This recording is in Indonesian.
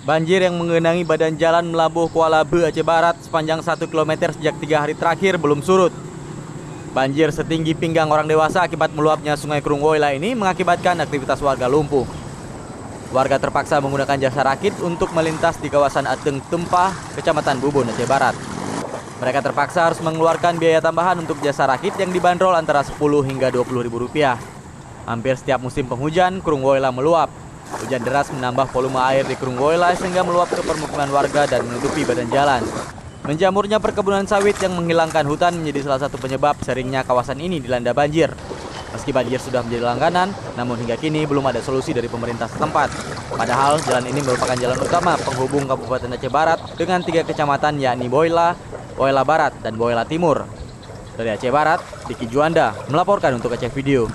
Banjir yang menggenangi badan jalan Melabuh Kuala Be, Aceh Barat sepanjang 1 km sejak 3 hari terakhir belum surut. Banjir setinggi pinggang orang dewasa akibat meluapnya Sungai Krung Woyla ini mengakibatkan aktivitas warga lumpuh. Warga terpaksa menggunakan jasa rakit untuk melintas di kawasan Ateng Tempah, Kecamatan Bubun, Aceh Barat. Mereka terpaksa harus mengeluarkan biaya tambahan untuk jasa rakit yang dibanderol antara 10 hingga 20 ribu rupiah. Hampir setiap musim penghujan, Krung Woyla meluap. Hujan deras menambah volume air di Krung Woyla sehingga meluap ke permukiman warga dan menutupi badan jalan. Menjamurnya perkebunan sawit yang menghilangkan hutan menjadi salah satu penyebab seringnya kawasan ini dilanda banjir. Meski banjir sudah menjadi langganan, namun hingga kini belum ada solusi dari pemerintah setempat. Padahal jalan ini merupakan jalan utama penghubung Kabupaten Aceh Barat dengan 3 kecamatan yakni Woyla, Woyla Barat, dan Woyla Timur. Dari Aceh Barat, Diki Juanda melaporkan untuk Aceh Video.